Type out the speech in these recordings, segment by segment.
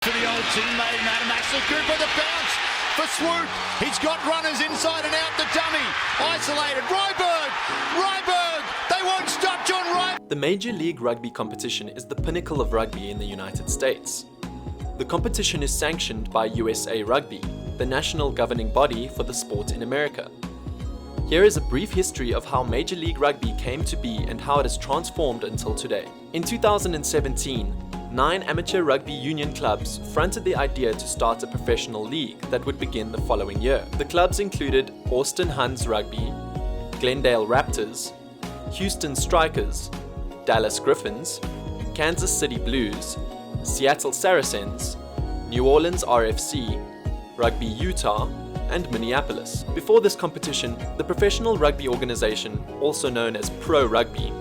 For the old teammate, Madam Axel Cooper, the bounce for Swoop. He's got runners inside and out, the dummy. Isolated, Ryberg! They won't stop John Ryberg! The Major League Rugby competition is the pinnacle of rugby in the United States. The competition is sanctioned by USA Rugby, the national governing body for the sport in America. Here is a brief history of how Major League Rugby came to be and how it has transformed until today. In 2017, 9 amateur rugby union clubs fronted the idea to start a professional league that would begin the following year. The clubs included Austin Huns Rugby, Glendale Raptors, Houston Strikers, Dallas Griffins, Kansas City Blues, Seattle Saracens, New Orleans RFC, Rugby Utah, and Minneapolis. Before this competition, the professional rugby organization, also known as Pro Rugby,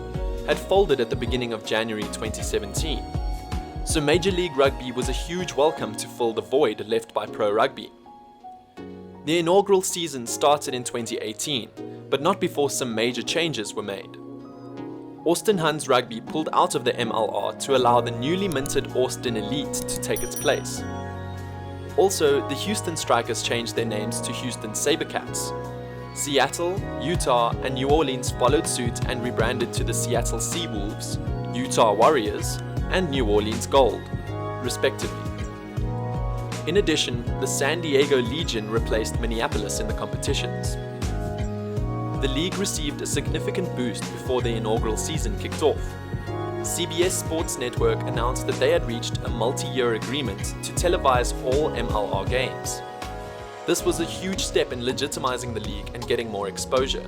had folded at the beginning of January 2017. So Major League Rugby was a huge welcome to fill the void left by Pro Rugby. The inaugural season started in 2018, but not before some major changes were made. Austin Huns Rugby pulled out of the MLR to allow the newly minted Austin Elite to take its place. Also, the Houston Strikers changed their names to Houston Sabercats. Seattle, Utah, and New Orleans followed suit and rebranded to the Seattle Seawolves, Utah Warriors, and New Orleans Gold, respectively. In addition, the San Diego Legion replaced Minneapolis in the competitions. The league received a significant boost before the inaugural season kicked off. CBS Sports Network announced that they had reached a multi-year agreement to televise all MLR games. This was a huge step in legitimizing the league and getting more exposure.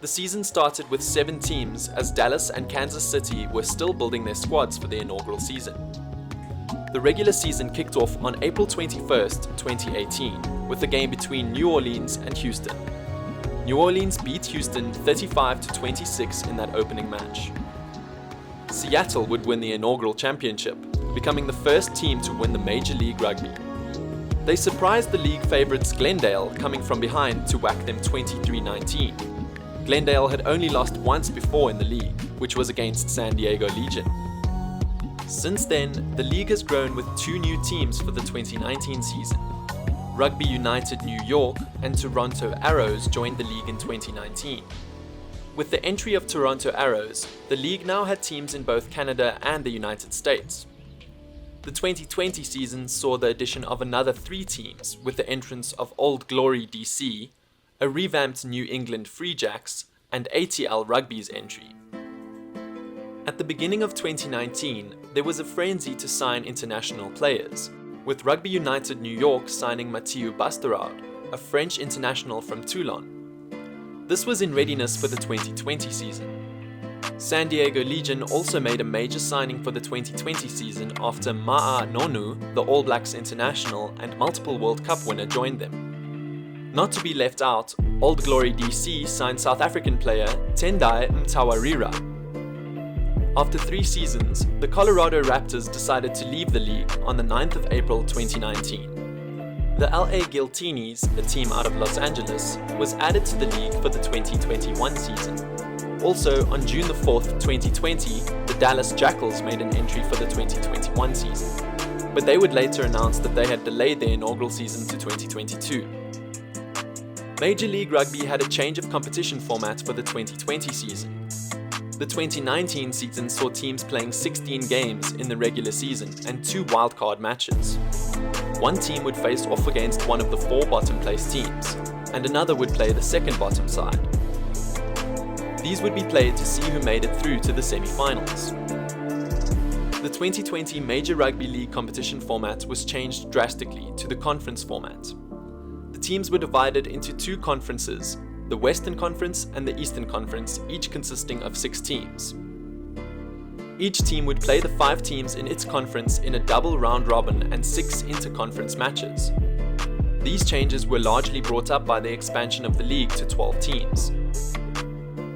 The season started with 7 teams as Dallas and Kansas City were still building their squads for the inaugural season. The regular season kicked off on April 21st, 2018, with a game between New Orleans and Houston. New Orleans beat Houston 35-26 in that opening match. Seattle would win the inaugural championship, becoming the first team to win the Major League Rugby. They surprised the league favorites Glendale, coming from behind to whack them 23-19. Glendale had only lost once before in the league, which was against San Diego Legion. Since then, the league has grown with 2 new teams for the 2019 season. Rugby United New York and Toronto Arrows joined the league in 2019. With the entry of Toronto Arrows, the league now had teams in both Canada and the United States. The 2020 season saw the addition of another 3 teams with the entrance of Old Glory DC, a revamped New England Free Jacks, and ATL Rugby's entry. At the beginning of 2019, there was a frenzy to sign international players, with Rugby United New York signing Mathieu Bastaraud, a French international from Toulon. This was in readiness for the 2020 season. San Diego Legion also made a major signing for the 2020 season after Ma'a Nonu, the All Blacks international and multiple World Cup winner, joined them. Not to be left out, Old Glory DC signed South African player Tendai Mtawarira. After 3 seasons, the Colorado Raptors decided to leave the league on the 9th of April 2019. The LA Guiltinis, a team out of Los Angeles, was added to the league for the 2021 season. Also, on June the 4th, 2020, the Dallas Jackals made an entry for the 2021 season, but they would later announce that they had delayed their inaugural season to 2022. Major League Rugby had a change of competition format for the 2020 season. The 2019 season saw teams playing 16 games in the regular season and 2 wildcard matches. One team would face off against one of the 4 bottom place teams, and another would play the second bottom side. These would be played to see who made it through to the semi-finals. The 2020 Major Rugby League competition format was changed drastically to the conference format. The teams were divided into 2 conferences, the Western Conference and the Eastern Conference, each consisting of 6 teams. Each team would play the 5 teams in its conference in a double round robin and 6 inter-conference matches. These changes were largely brought up by the expansion of the league to 12 teams.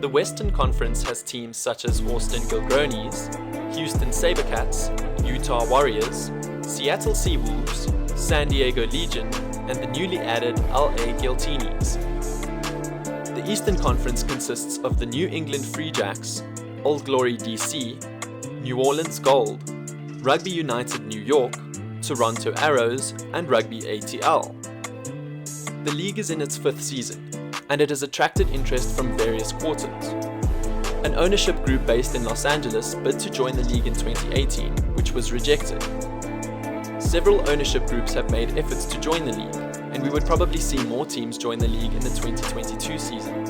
The Western Conference has teams such as Austin Gilgronis, Houston Sabercats, Utah Warriors, Seattle Seawolves, San Diego Legion, and the newly added LA Guiltinis. The Eastern Conference consists of the New England Free Jacks, Old Glory DC, New Orleans Gold, Rugby United New York, Toronto Arrows, and Rugby ATL. The league is in its 5th season, and it has attracted interest from various quarters. An ownership group based in Los Angeles bid to join the league in 2018, which was rejected. Several ownership groups have made efforts to join the league, and we would probably see more teams join the league in the 2022 season.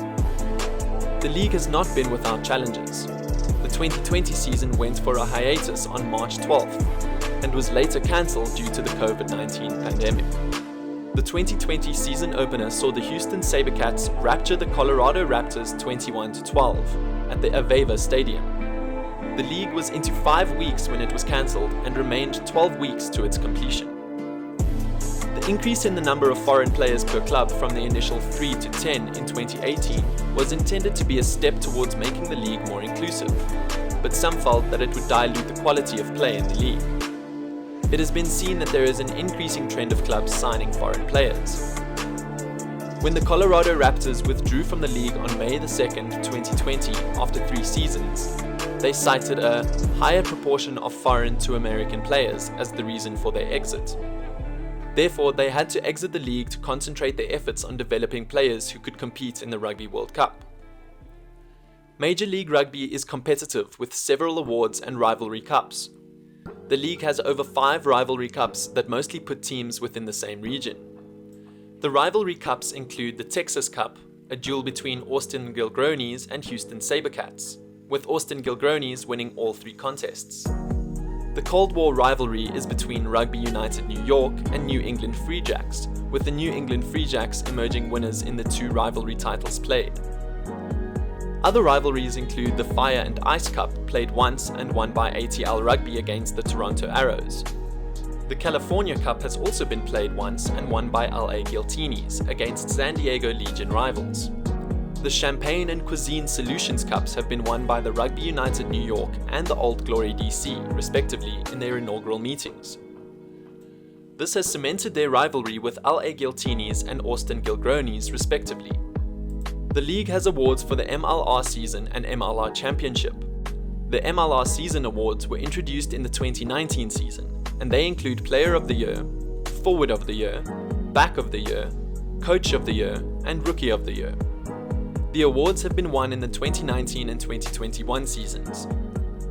The league has not been without challenges. The 2020 season went for a hiatus on March 12th, and was later cancelled due to the COVID-19 pandemic. The 2020 season opener saw the Houston SaberCats rapture the Colorado Raptors 21-12 at the Aveva Stadium. The league was into 5 weeks when it was cancelled and remained 12 weeks to its completion. The increase in the number of foreign players per club from the initial 3 to 10 in 2018 was intended to be a step towards making the league more inclusive, but some felt that it would dilute the quality of play in the league. It has been seen that there is an increasing trend of clubs signing foreign players. When the Colorado Raptors withdrew from the league on May 2nd, 2020 after 3 seasons, they cited a higher proportion of foreign to American players as the reason for their exit. Therefore, they had to exit the league to concentrate their efforts on developing players who could compete in the Rugby World Cup. Major League Rugby is competitive with several awards and rivalry cups. The league has over 5 rivalry cups that mostly put teams within the same region. The rivalry cups include the Texas Cup, a duel between Austin Gilgronis and Houston SaberCats, with Austin Gilgronis winning all 3 contests. The Cold War rivalry is between Rugby United New York and New England Free Jacks, with the New England Free Jacks emerging winners in the 2 rivalry titles played. Other rivalries include the Fire and Ice Cup, played once and won by ATL Rugby against the Toronto Arrows. The California Cup has also been played once and won by LA Guiltinis against San Diego Legion rivals. The Champagne and Cuisine Solutions Cups have been won by the Rugby United New York and the Old Glory DC, respectively, in their inaugural meetings. This has cemented their rivalry with LA Guiltinis and Austin Gilgronis, respectively. The league has awards for the MLR Season and MLR Championship. The MLR Season awards were introduced in the 2019 season, and they include Player of the Year, Forward of the Year, Back of the Year, Coach of the Year, and Rookie of the Year. The awards have been won in the 2019 and 2021 seasons.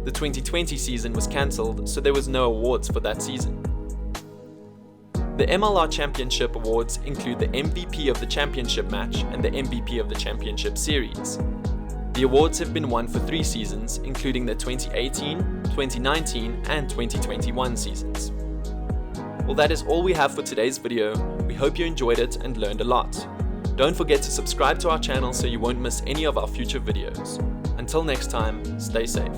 The 2020 season was cancelled, so there was no awards for that season. The MLR Championship awards include the MVP of the championship match and the MVP of the championship series. The awards have been won for 3 seasons, including the 2018, 2019, and 2021 seasons. Well, that is all we have for today's video. We hope you enjoyed it and learned a lot. Don't forget to subscribe to our channel so you won't miss any of our future videos. Until next time, stay safe.